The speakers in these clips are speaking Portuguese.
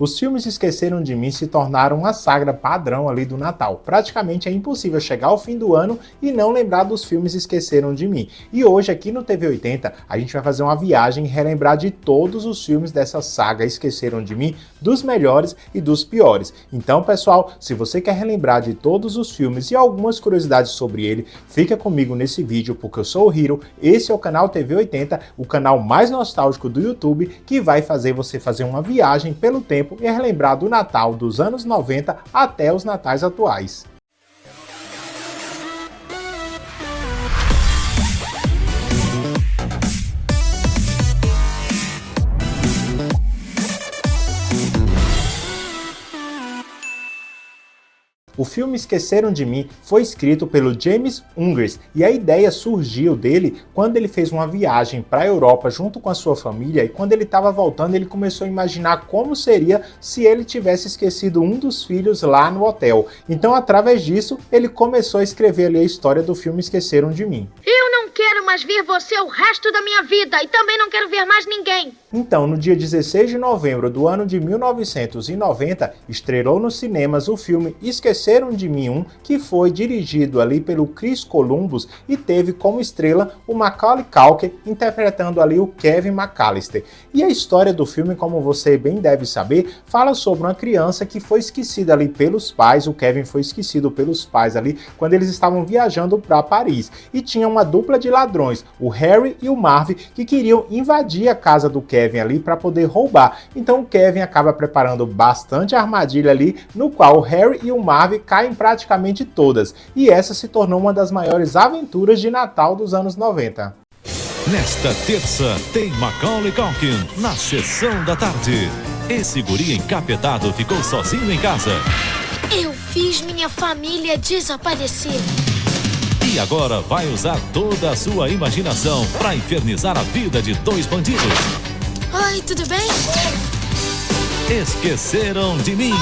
Os filmes Esqueceram de Mim se tornaram uma saga padrão ali do Natal. Praticamente é impossível chegar ao fim do ano e não lembrar dos filmes Esqueceram de Mim. E hoje aqui no TV 80 a gente vai fazer uma viagem e relembrar de todos os filmes dessa saga Esqueceram de Mim, dos melhores e dos piores. Então, pessoal, se você quer relembrar de todos os filmes e algumas curiosidades sobre ele, fica comigo nesse vídeo porque eu sou o Hiro, esse é o canal TV 80, o canal mais nostálgico do YouTube, que vai fazer você fazer uma viagem pelo tempo e relembrar do Natal dos anos 90 até os natais atuais. O filme Esqueceram de Mim foi escrito pelo James Hungers e a ideia surgiu dele quando ele fez uma viagem para a Europa junto com a sua família, e quando ele estava voltando ele começou a imaginar como seria se ele tivesse esquecido um dos filhos lá no hotel. Então, através disso, ele começou a escrever ali a história do filme Esqueceram de Mim. Eu não quero mais ver você o resto da minha vida e também não quero ver mais ninguém. Então, no dia 16 de novembro do ano de 1990, estreou nos cinemas o filme Esqueceram de Mim 1, que foi dirigido ali pelo Chris Columbus e teve como estrela o Macaulay Culkin interpretando ali o Kevin McAllister. E a história do filme, como você bem deve saber, fala sobre uma criança que foi esquecida ali pelos pais. O Kevin foi esquecido pelos pais ali quando eles estavam viajando para Paris. E tinha uma dupla de ladrões, o Harry e o Marv, que queriam invadir a casa do Kevin ali para poder roubar. Então o Kevin acaba preparando bastante armadilha ali, no qual o Harry e o Marv caem praticamente todas. E essa se tornou uma das maiores aventuras de Natal dos anos 90. Nesta terça tem Macaulay Culkin na Sessão da Tarde. Esse guri encapetado ficou sozinho em casa. Eu fiz minha família desaparecer. E agora vai usar toda a sua imaginação para infernizar a vida de dois bandidos. Oi, tudo bem? Esqueceram de Mim,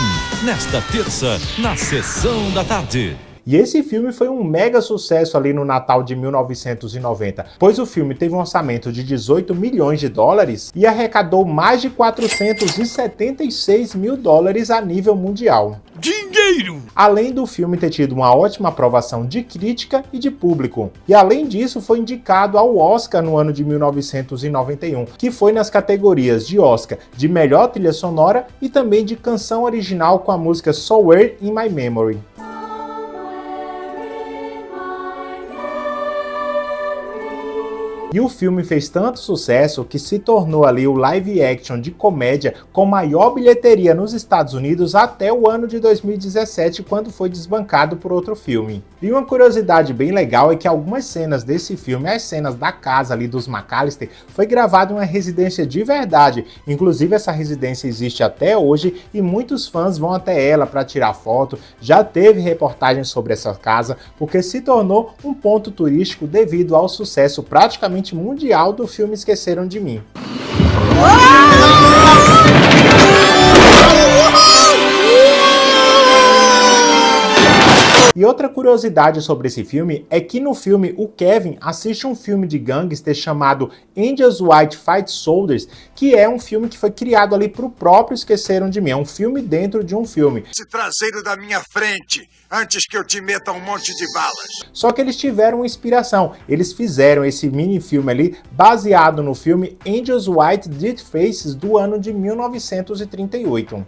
nesta terça, na Sessão da Tarde. E esse filme foi um mega sucesso ali no Natal de 1990, pois o filme teve um orçamento de 18 milhões de dólares e arrecadou mais de 476 mil dólares a nível mundial. Dinheiro! Além do filme ter tido uma ótima aprovação de crítica e de público. E além disso, foi indicado ao Oscar no ano de 1991, que foi nas categorias de Oscar de melhor trilha sonora e também de canção original com a música Somewhere in My Memory. E o filme fez tanto sucesso que se tornou ali o live action de comédia com maior bilheteria nos Estados Unidos até o ano de 2017, quando foi desbancado por outro filme. E uma curiosidade bem legal é que algumas cenas desse filme, as cenas da casa ali dos McAllister, foi gravado em uma residência de verdade. Inclusive essa residência existe até hoje e muitos fãs vão até ela para tirar foto. Já teve reportagens sobre essa casa, porque se tornou um ponto turístico devido ao sucesso praticamente mundial do filme Esqueceram de Mim. E outra curiosidade sobre esse filme é que no filme o Kevin assiste um filme de gangster chamado Angels White Fight Soldiers, que é um filme que foi criado ali pro próprio Esqueceram de Mim, é um filme dentro de um filme. Esse traseiro da minha frente, antes que eu te meta um monte de balas. Só que eles tiveram uma inspiração, eles fizeram esse mini filme ali baseado no filme Angels White Dead Faces do ano de 1938.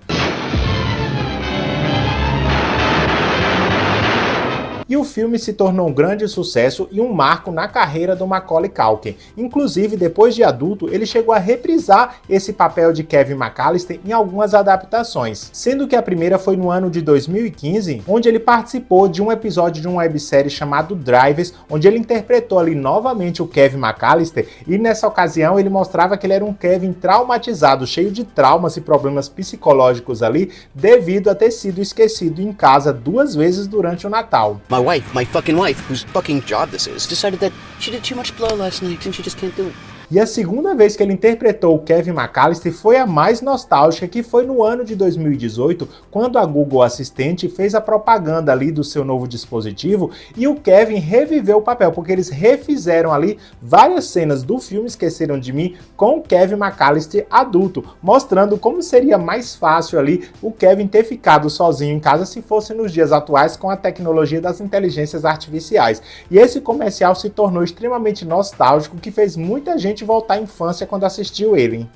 E o filme se tornou um grande sucesso e um marco na carreira do Macaulay Culkin. Inclusive, depois de adulto, ele chegou a reprisar esse papel de Kevin McAllister em algumas adaptações, sendo que a primeira foi no ano de 2015, onde ele participou de um episódio de uma websérie chamado Drivers, onde ele interpretou ali novamente o Kevin McAllister, e nessa ocasião ele mostrava que ele era um Kevin traumatizado, cheio de traumas e problemas psicológicos ali, devido a ter sido esquecido em casa 2 vezes durante o Natal. My fucking wife, whose fucking job this is, decided that she did too much blow last night and she just can't do it. E a segunda vez que ele interpretou o Kevin McAllister foi a mais nostálgica, que foi no ano de 2018, quando a Google Assistente fez a propaganda ali do seu novo dispositivo e o Kevin reviveu o papel, porque eles refizeram ali várias cenas do filme Esqueceram de Mim com o Kevin McAllister adulto, mostrando como seria mais fácil ali o Kevin ter ficado sozinho em casa se fosse nos dias atuais com a tecnologia das inteligências artificiais. E esse comercial se tornou extremamente nostálgico, que fez muita gente voltar à infância quando assistiu ele, hein?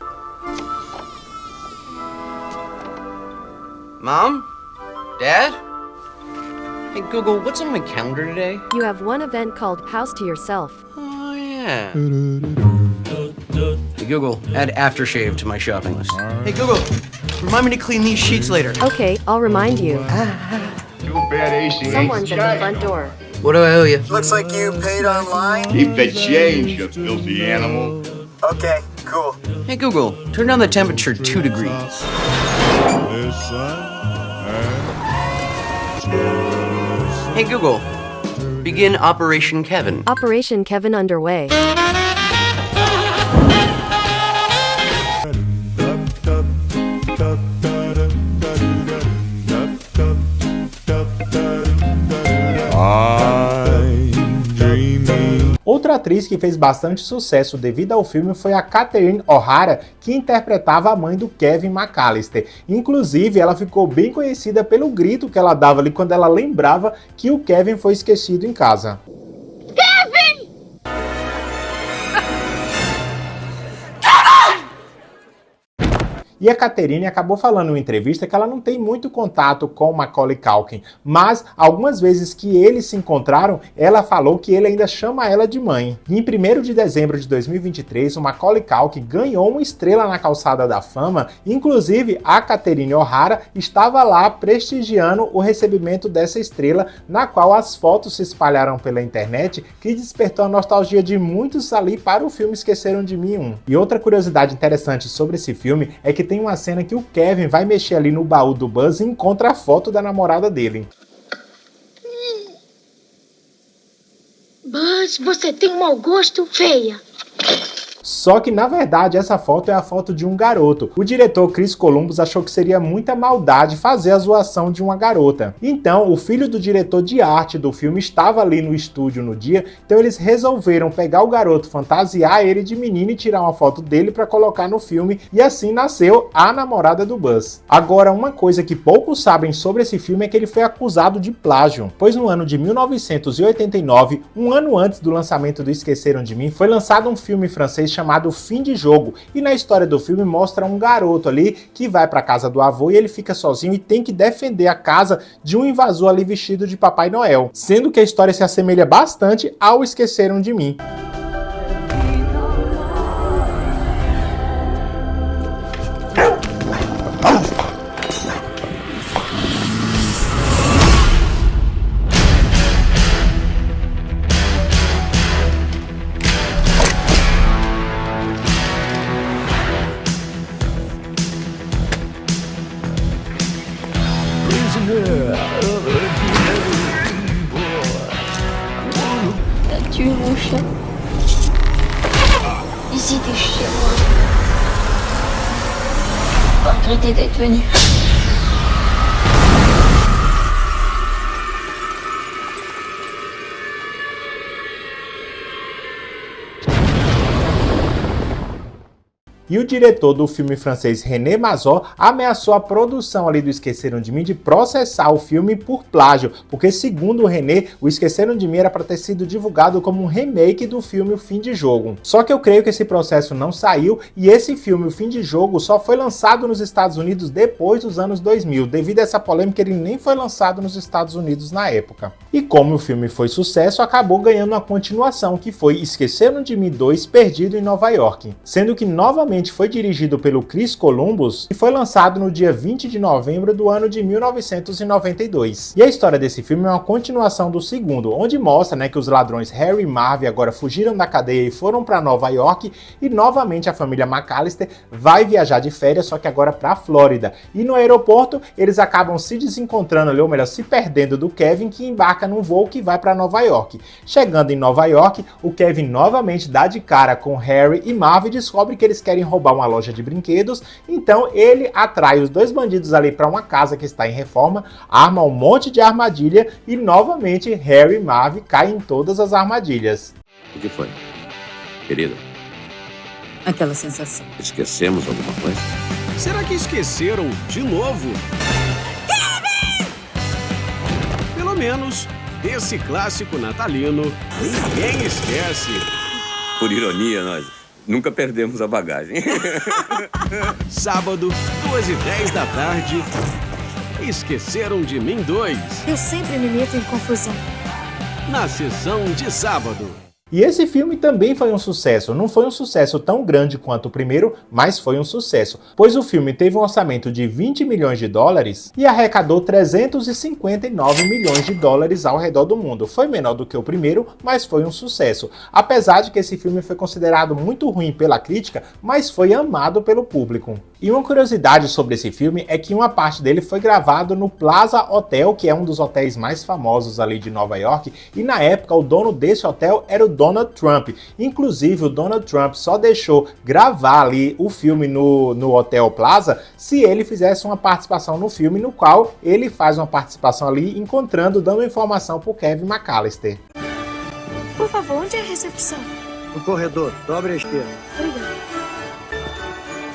Mom? Dad? Hey Google, what's on my calendar today? You have one event called House to Yourself. Oh yeah. Hey Google, add aftershave to my shopping list. Hey Google, remind me to clean these sheets later. Okay, I'll remind you. Too bad AC Someone's at the front door. What do I owe you? Looks like you paid online. Keep the change, you filthy animal. Okay, cool. Hey Google, turn down the temperature 2 degrees. Hey Google, begin Operation Kevin. Operation Kevin underway. Outra atriz que fez bastante sucesso devido ao filme foi a Catherine O'Hara, que interpretava a mãe do Kevin McAllister. Inclusive, ela ficou bem conhecida pelo grito que ela dava ali quando ela lembrava que o Kevin foi esquecido em casa. Kevin! E a Catherine acabou falando em entrevista que ela não tem muito contato com o Macaulay Culkin, mas algumas vezes que eles se encontraram, ela falou que ele ainda chama ela de mãe. E em 1º de dezembro de 2023, o Macaulay Culkin ganhou uma estrela na Calçada da Fama, inclusive a Catherine O'Hara estava lá prestigiando o recebimento dessa estrela, na qual as fotos se espalharam pela internet, que despertou a nostalgia de muitos ali para o filme Esqueceram de Mim 1. E outra curiosidade interessante sobre esse filme é que tem uma cena que o Kevin vai mexer ali no baú do Buzz e encontra a foto da namorada dele. Buzz, você tem um mau gosto, feia. Só que, na verdade, essa foto é a foto de um garoto. O diretor Chris Columbus achou que seria muita maldade fazer a zoação de uma garota. Então, o filho do diretor de arte do filme estava ali no estúdio no dia, então eles resolveram pegar o garoto, fantasiar ele de menino e tirar uma foto dele para colocar no filme, e assim nasceu a namorada do Buzz. Agora, uma coisa que poucos sabem sobre esse filme é que ele foi acusado de plágio, pois no ano de 1989, um ano antes do lançamento do Esqueceram de Mim, foi lançado um filme francês chamado Fim de Jogo, e na história do filme mostra um garoto ali que vai para casa do avô e ele fica sozinho e tem que defender a casa de um invasor ali vestido de Papai Noel, sendo que a história se assemelha bastante ao Esqueceram de Mim. T'as tué mon chien. Ici, t'es chez moi. Pas regretter d'être venu. E o diretor do filme francês René Mazor ameaçou a produção ali do Esqueceram de Mim de processar o filme por plágio, porque segundo o René, o Esqueceram de Mim era para ter sido divulgado como um remake do filme O Fim de Jogo. Só que eu creio que esse processo não saiu, e esse filme O Fim de Jogo só foi lançado nos Estados Unidos depois dos anos 2000. Devido a essa polêmica, ele nem foi lançado nos Estados Unidos na época. E como o filme foi sucesso, acabou ganhando uma continuação, que foi Esqueceram de Mim 2, Perdido em Nova York, sendo que novamente originalmente foi dirigido pelo Chris Columbus e foi lançado no dia 20 de novembro do ano de 1992. E a história desse filme é uma continuação do segundo, onde mostra, né, que os ladrões Harry e Marv agora fugiram da cadeia e foram para Nova York, e novamente a família McAllister vai viajar de férias, só que agora para a Flórida. E no aeroporto eles acabam se desencontrando ali, ou melhor, se perdendo do Kevin, que embarca num voo que vai para Nova York. Chegando em Nova York, o Kevin novamente dá de cara com Harry e Marv e descobre que eles querem roubar uma loja de brinquedos, então ele atrai os dois bandidos ali para uma casa que está em reforma, arma um monte de armadilha e novamente Harry e Marv caem em todas as armadilhas. O que foi? Querida? Aquela sensação. Esquecemos alguma coisa? Será que esqueceram de novo? Pelo menos, esse clássico natalino ninguém esquece. Por ironia, nós nunca perdemos a bagagem. Sábado, 2h10 da tarde, Esqueceram de Mim 2. Eu sempre me meto em confusão. Na sessão de sábado. E esse filme também foi um sucesso. Não foi um sucesso tão grande quanto o primeiro, mas foi um sucesso, pois o filme teve um orçamento de 20 milhões de dólares e arrecadou 359 milhões de dólares ao redor do mundo. Foi menor do que o primeiro, mas foi um sucesso. Apesar de que esse filme foi considerado muito ruim pela crítica, mas foi amado pelo público. E uma curiosidade sobre esse filme é que uma parte dele foi gravado no Plaza Hotel, que é um dos hotéis mais famosos ali de Nova York, e na época o dono desse hotel era o Donald Trump. Inclusive o Donald Trump só deixou gravar ali o filme no Hotel Plaza se ele fizesse uma participação no filme, no qual ele faz uma participação ali dando informação pro Kevin McAllister. Por favor, onde é a recepção? No corredor, dobre à esquerda. Obrigada.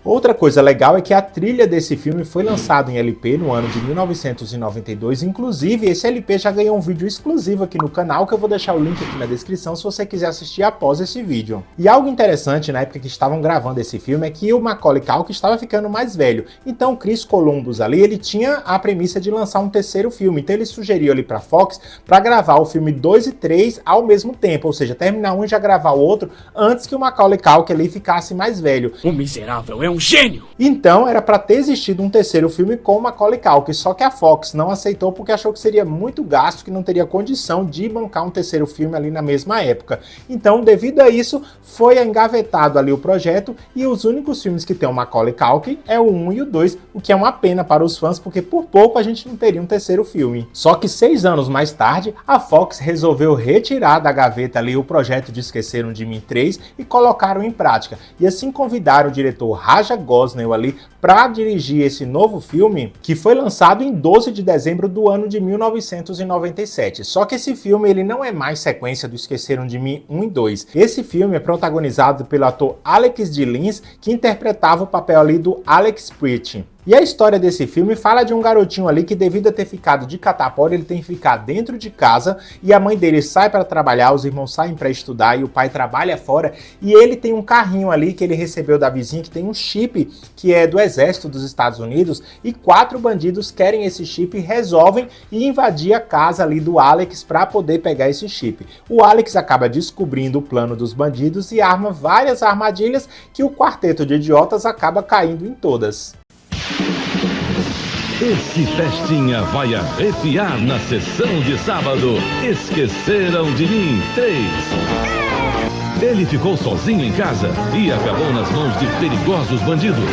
Outra coisa legal é que a trilha desse filme foi lançada em LP no ano de 1992, inclusive esse LP já ganhou um vídeo exclusivo aqui no canal, que eu vou deixar o link aqui na descrição se você quiser assistir após esse vídeo. E algo interessante na época que estavam gravando esse filme é que o Macaulay Culkin estava ficando mais velho, então o Chris Columbus ali, ele tinha a premissa de lançar um terceiro filme, então ele sugeriu ali pra Fox para gravar o filme 2 e 3 ao mesmo tempo, ou seja, terminar um e já gravar o outro antes que o Macaulay Culkin ali ficasse mais velho. O miserável é um gênio! Então era para ter existido um terceiro filme com o Macaulay Culkin, só que a Fox não aceitou porque achou que seria muito gasto, que não teria condição de bancar um terceiro filme ali na mesma época. Então, devido a isso, foi engavetado ali o projeto e os únicos filmes que tem o Macaulay Culkin é o 1 e o 2, o que é uma pena para os fãs, porque por pouco a gente não teria um terceiro filme. Só que 6 anos mais tarde, a Fox resolveu retirar da gaveta ali o projeto de Esqueceram de Mim 3 e colocaram em prática. E assim convidaram o diretor Raja Gosnell ali para dirigir esse novo filme, que foi lançado em 12 de dezembro do ano de 1997. Só que esse filme ele não é mais sequência do Esqueceram de Mim 1 e 2. Esse filme é protagonizado pelo ator Alex de Lins, que interpretava o papel ali do Alex Preach. E a história desse filme fala de um garotinho ali que, devido a ter ficado de catapora, ele tem que ficar dentro de casa e a mãe dele sai para trabalhar, os irmãos saem para estudar e o pai trabalha fora, e ele tem um carrinho ali que ele recebeu da vizinha que tem um chip que é do exército dos Estados Unidos, e 4 bandidos querem esse chip e resolvem invadir a casa ali do Alex para poder pegar esse chip. O Alex acaba descobrindo o plano dos bandidos e arma várias armadilhas que o quarteto de idiotas acaba caindo em todas. Esse festinha vai arrepiar na sessão de sábado. Esqueceram de Mim 3. Ele ficou sozinho em casa e acabou nas mãos de perigosos bandidos.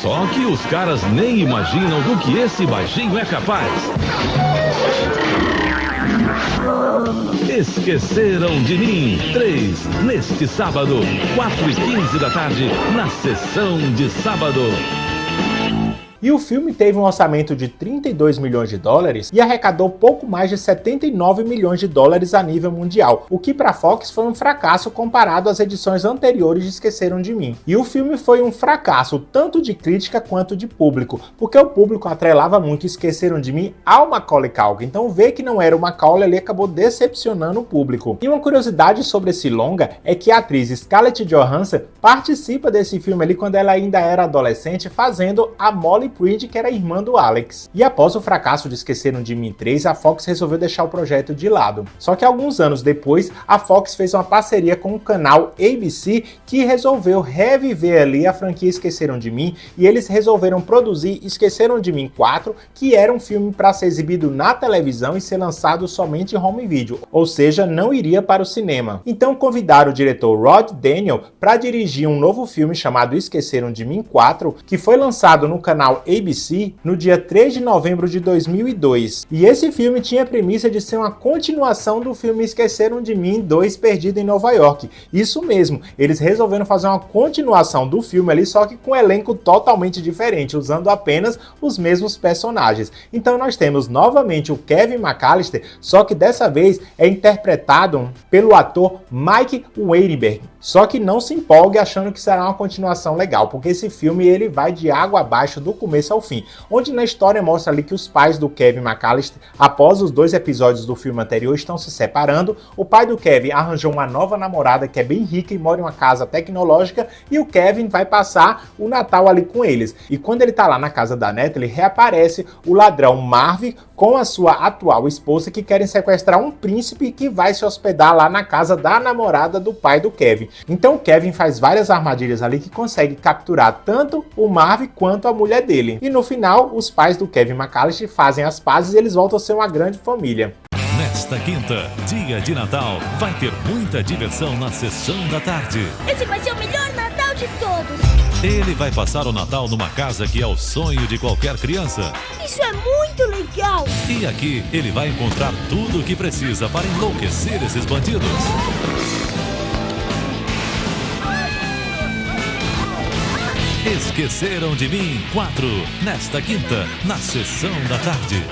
Só que os caras nem imaginam do que esse baixinho é capaz. Esqueceram de Mim 3, neste sábado, 4h15 da tarde, na sessão de sábado. E o filme teve um orçamento de 32 milhões de dólares e arrecadou pouco mais de 79 milhões de dólares a nível mundial, o que para a Fox foi um fracasso comparado às edições anteriores de Esqueceram de Mim. E o filme foi um fracasso tanto de crítica quanto de público, porque o público atrelava muito Esqueceram de Mim ao Macaulay Culkin, então ver que não era o Macaulay ali acabou decepcionando o público. E uma curiosidade sobre esse longa é que a atriz Scarlett Johansson participa desse filme ali quando ela ainda era adolescente, fazendo a Molly Bonnie Pridge, que era irmã do Alex. E após o fracasso de Esqueceram de Mim 3, a Fox resolveu deixar o projeto de lado. Só que alguns anos depois, a Fox fez uma parceria com o canal ABC, que resolveu reviver ali a franquia Esqueceram de Mim, e eles resolveram produzir Esqueceram de Mim 4, que era um filme para ser exibido na televisão e ser lançado somente em home video, ou seja, não iria para o cinema. Então convidaram o diretor Rod Daniel para dirigir um novo filme chamado Esqueceram de Mim 4, que foi lançado no canal ABC no dia 3 de novembro de 2002. E esse filme tinha a premissa de ser uma continuação do filme Esqueceram de Mim 2, Perdido em Nova York. Isso mesmo, eles resolveram fazer uma continuação do filme ali, só que com um elenco totalmente diferente, usando apenas os mesmos personagens. Então nós temos novamente o Kevin McAllister, só que dessa vez é interpretado pelo ator Mike Weinberg. Só que não se empolgue achando que será uma continuação legal, porque esse filme ele vai de água abaixo do começo ao fim, onde na história mostra ali que os pais do Kevin McAllister, após os 2 episódios do filme anterior, estão se separando. O pai do Kevin arranjou uma nova namorada que é bem rica e mora em uma casa tecnológica, e o Kevin vai passar o Natal ali com eles. E quando ele tá lá na casa da Natalie, reaparece o ladrão Marv com a sua atual esposa, que querem sequestrar um príncipe que vai se hospedar lá na casa da namorada do pai do Kevin. Então o Kevin faz várias armadilhas ali que consegue capturar tanto o Marv quanto a mulher dele. E no final, os pais do Kevin McAllister fazem as pazes e eles voltam a ser uma grande família. Nesta quinta, dia de Natal, vai ter muita diversão na sessão da tarde. Esse vai ser o melhor Natal de todos. Ele vai passar o Natal numa casa que é o sonho de qualquer criança. Isso é muito legal. E aqui ele vai encontrar tudo o que precisa para enlouquecer esses bandidos. Esqueceram de Mim 4, nesta quinta, na sessão da tarde.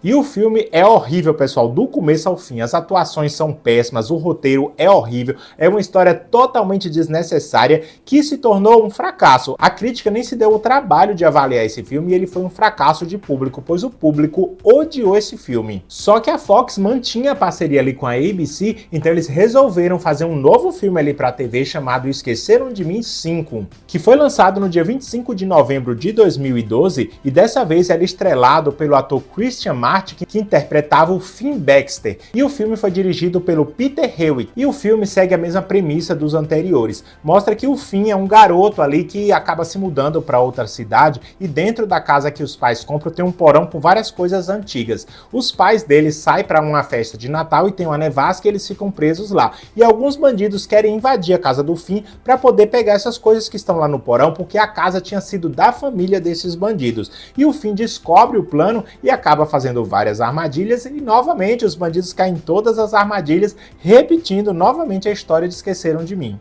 E o filme é horrível, pessoal, do começo ao fim. As atuações são péssimas, o roteiro é horrível, é uma história totalmente desnecessária que se tornou um fracasso. A crítica nem se deu o trabalho de avaliar esse filme e ele foi um fracasso de público, pois o público odiou esse filme. Só que a Fox mantinha a parceria ali com a ABC, então eles resolveram fazer um novo filme ali para a TV chamado Esqueceram de Mim 5, que foi lançado no dia 25 de novembro de 2012 e dessa vez era estrelado pelo ator Christian Martin, que interpretava o Finn Baxter, e o filme foi dirigido pelo Peter Hewitt, e o filme segue a mesma premissa dos anteriores. Mostra que o Finn é um garoto ali que acaba se mudando para outra cidade, e dentro da casa que os pais compram tem um porão com várias coisas antigas. Os pais dele saem para uma festa de Natal e tem uma nevasca e eles ficam presos lá, e alguns bandidos querem invadir a casa do Finn para poder pegar essas coisas que estão lá no porão, porque a casa tinha sido da família desses bandidos, e o Finn descobre o plano e acaba fazendo várias armadilhas, e novamente os bandidos caem em todas as armadilhas, repetindo novamente a história de Esqueceram de Mim.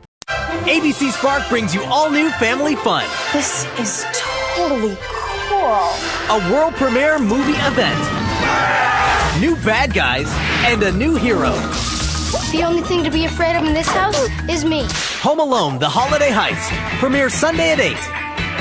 ABC Spark brings you all new family fun. This is totally cool. A world premiere movie event. New bad guys and a new hero. The only thing to be afraid of in this house is me. Home Alone: The Holiday Heist premieres Sunday at 8.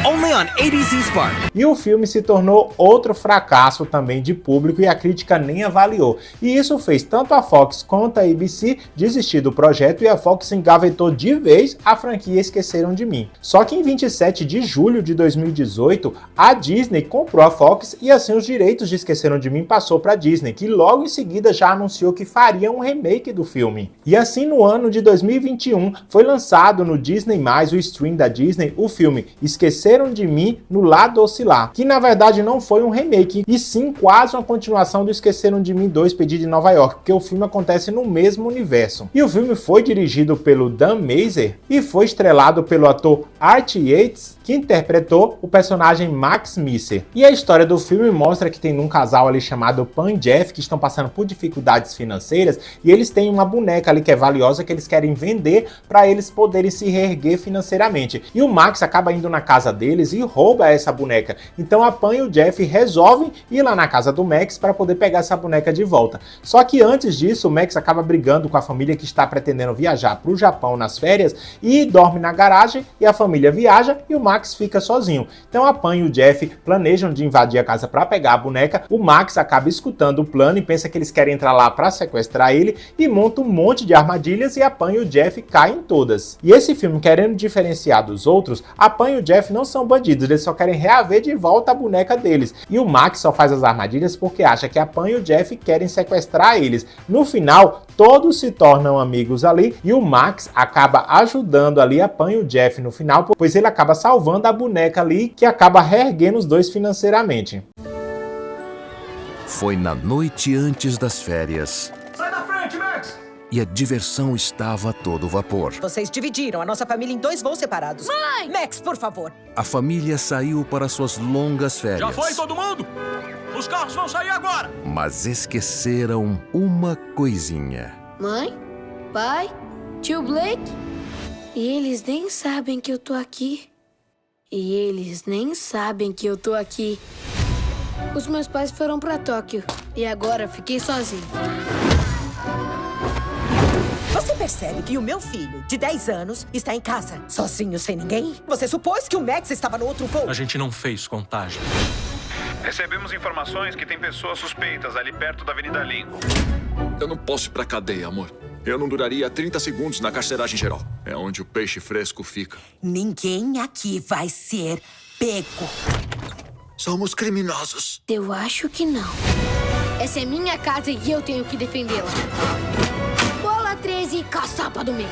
Only on ABC Spark. E o filme se tornou outro fracasso também de público e a crítica nem avaliou. E isso fez tanto a Fox quanto a ABC desistir do projeto e a Fox engavetou de vez a franquia Esqueceram de Mim. Só que em 27 de julho de 2018, a Disney comprou a Fox e assim os direitos de Esqueceram de Mim passou para a Disney, que logo em seguida já anunciou que faria um remake do filme. E assim no ano de 2021 foi lançado no Disney+, o stream da Disney, o filme Esqueceram de Mim no Lado Oscilar, que na verdade não foi um remake, e sim quase uma continuação do Esqueceram de Mim 2, Perdido em Nova York, porque o filme acontece no mesmo universo. E o filme foi dirigido pelo Dan Mazer e foi estrelado pelo ator Art Yates, que interpretou o personagem Max Messer. E a história do filme mostra que tem um casal ali chamado Pan e Jeff que estão passando por dificuldades financeiras e eles têm uma boneca ali que é valiosa que eles querem vender para eles poderem se reerguer financeiramente. E o Max acaba indo na casa deles e rouba essa boneca. Então a Pan e o Jeff resolvem ir lá na casa do Max para poder pegar essa boneca de volta. Só que antes disso, o Max acaba brigando com a família que está pretendendo viajar para o Japão nas férias e dorme na garagem e a família viaja e o Max fica sozinho. Então a Pan e o Jeff planejam de invadir a casa para pegar a boneca. O Max acaba escutando o plano e pensa que eles querem entrar lá para sequestrar ele e monta um monte de armadilhas e a Pan e o Jeff caem em todas. E esse filme, querendo diferenciar dos outros, a Pan e o Jeff não são bandidos, eles só querem reaver de volta a boneca deles. E o Max só faz as armadilhas porque acha que a Pam e o Jeff querem sequestrar eles. No final, todos se tornam amigos ali e o Max acaba ajudando ali a Pam e o Jeff no final, pois ele acaba salvando a boneca ali, que acaba reerguendo os dois financeiramente. Foi na noite antes das férias. Sai da frente, Max! E a diversão estava a todo vapor. Vocês dividiram a nossa família em 2 voos separados. Mãe! Max, por favor. A família saiu para suas longas férias. Já foi todo mundo? Os carros vão sair agora! Mas esqueceram uma coisinha. Mãe? Pai? Tio Blake? E eles nem sabem que eu tô aqui. E eles nem sabem que eu tô aqui. Os meus pais foram pra Tóquio. E agora fiquei sozinho. Você percebe que o meu filho, de 10 anos, está em casa, sozinho, sem ninguém? Você supôs que o Max estava no outro voo? A gente não fez contagem. Recebemos informações que tem pessoas suspeitas ali perto da Avenida Lincoln. Eu não posso ir pra cadeia, amor. Eu não duraria 30 segundos na carceragem geral. É onde o peixe fresco fica. Ninguém aqui vai ser pego. Somos criminosos. Eu acho que não. Essa é minha casa e eu tenho que defendê-la. Bola 13, caçapa do meio.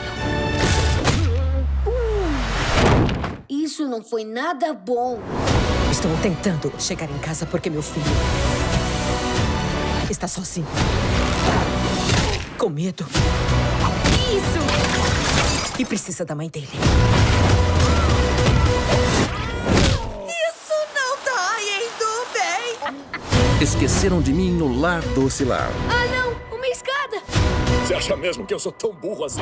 Isso não foi nada bom. Estou tentando chegar em casa porque meu filho está sozinho. Com medo. Isso! E precisa da mãe dele. Isso não tá indo bem! Esqueceram de mim no Lar Doce Lar. Ah, não! Uma escada! Você acha mesmo que eu sou tão burro assim?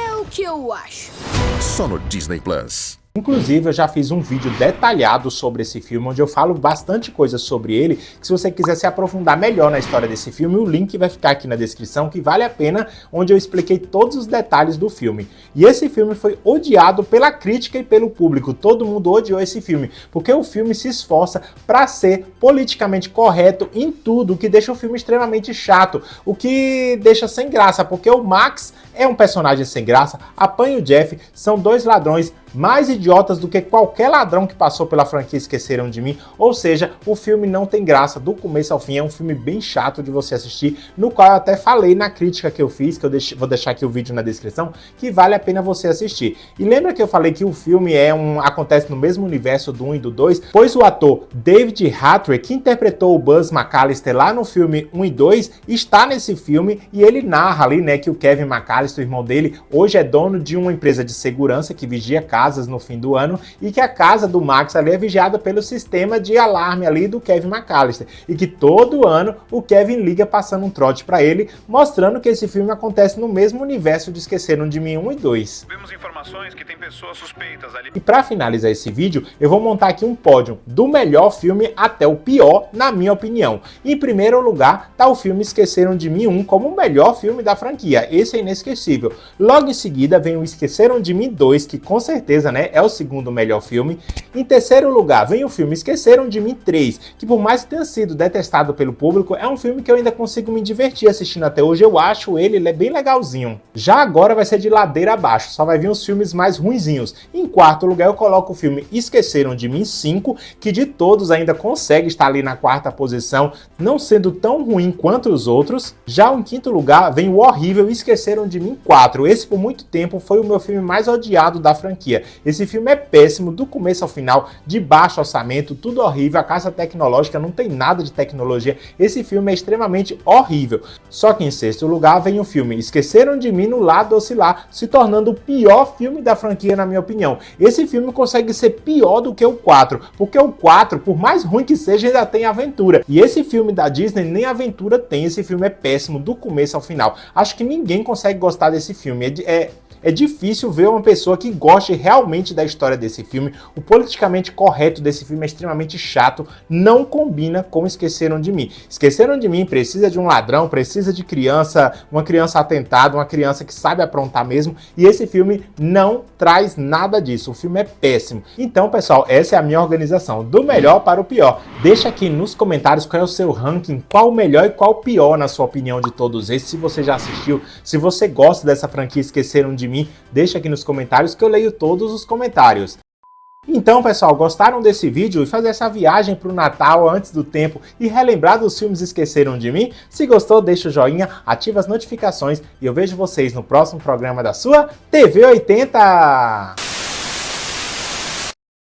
É o que eu acho. Só no Disney Plus. Inclusive, eu já fiz um vídeo detalhado sobre esse filme, onde eu falo bastante coisa sobre ele, que se você quiser se aprofundar melhor na história desse filme, o link vai ficar aqui na descrição, que vale a pena, onde eu expliquei todos os detalhes do filme. E esse filme foi odiado pela crítica e pelo público, todo mundo odiou esse filme, porque o filme se esforça para ser politicamente correto em tudo, o que deixa o filme extremamente chato, o que deixa sem graça, porque o Max é um personagem sem graça, a Pam e o Jeff são dois ladrões mais idiotas do que qualquer ladrão que passou pela franquia Esqueceram de Mim, ou seja, o filme não tem graça do começo ao fim, é um filme bem chato de você assistir, no qual eu até falei na crítica que eu fiz, que vou deixar aqui o vídeo na descrição, que vale a pena você assistir. E lembra que eu falei que o filme acontece no mesmo universo do 1 e do 2? Pois o ator David Hattery, que interpretou o Buzz McAllister lá no filme 1 e 2, está nesse filme e ele narra ali, né, que o Kevin McAllister, o irmão dele, hoje é dono de uma empresa de segurança que vigia casas no fim do ano e que a casa do Max ali é vigiada pelo sistema de alarme ali do Kevin McAllister e que todo ano o Kevin liga passando um trote para ele, mostrando que esse filme acontece no mesmo universo de Esqueceram de Mim 1 e 2. Vemos informações que tem pessoas suspeitas ali. E para finalizar esse vídeo, eu vou montar aqui um pódio do melhor filme até o pior, na minha opinião. Em primeiro lugar tá o filme Esqueceram de Mim 1 como o melhor filme da franquia, esse é inesquecível. Logo em seguida vem o Esqueceram de Mim 2, que com certeza, né, é o segundo melhor filme. Em terceiro lugar vem o filme Esqueceram de Mim 3, que por mais que tenha sido detestado pelo público, é um filme que eu ainda consigo me divertir assistindo até hoje, eu acho ele é bem legalzinho. Já agora vai ser de ladeira abaixo, só vai vir os filmes mais ruinzinhos. Em quarto lugar eu coloco o filme Esqueceram de Mim 5, que de todos ainda consegue estar ali na quarta posição, não sendo tão ruim quanto os outros. Já em quinto lugar vem o horrível Esqueceram de Mim 4, esse por muito tempo foi o meu filme mais odiado da franquia. Esse filme é péssimo, do começo ao final, de baixo orçamento, tudo horrível, a casa tecnológica não tem nada de tecnologia, esse filme é extremamente horrível. Só que em sexto lugar vem o filme Esqueceram de Mim no Lado Oscilar, se tornando o pior filme da franquia na minha opinião. Esse filme consegue ser pior do que o 4, porque o 4, por mais ruim que seja, ainda tem aventura. E esse filme da Disney nem aventura tem, esse filme é péssimo do começo ao final. Acho que ninguém consegue gostar desse filme, é difícil ver uma pessoa que goste realmente da história desse filme. O politicamente correto desse filme é extremamente chato, não combina com Esqueceram de Mim. Esqueceram de Mim precisa de um ladrão, precisa de criança, uma criança atentada, uma criança que sabe aprontar mesmo, e esse filme não traz nada disso, o filme é péssimo. Então, pessoal, essa é a minha organização, do melhor para o pior. Deixa aqui nos comentários qual é o seu ranking, qual o melhor e qual o pior na sua opinião de todos esses, se você já assistiu, se você gosta dessa franquia Esqueceram de Mim, Mim? Deixa aqui nos comentários que eu leio todos os comentários. Então, pessoal, gostaram desse vídeo e fazer essa viagem para o Natal antes do tempo e relembrar dos filmes Esqueceram de Mim? Se gostou, deixa o joinha, ativa as notificações e eu vejo vocês no próximo programa da sua TV 80!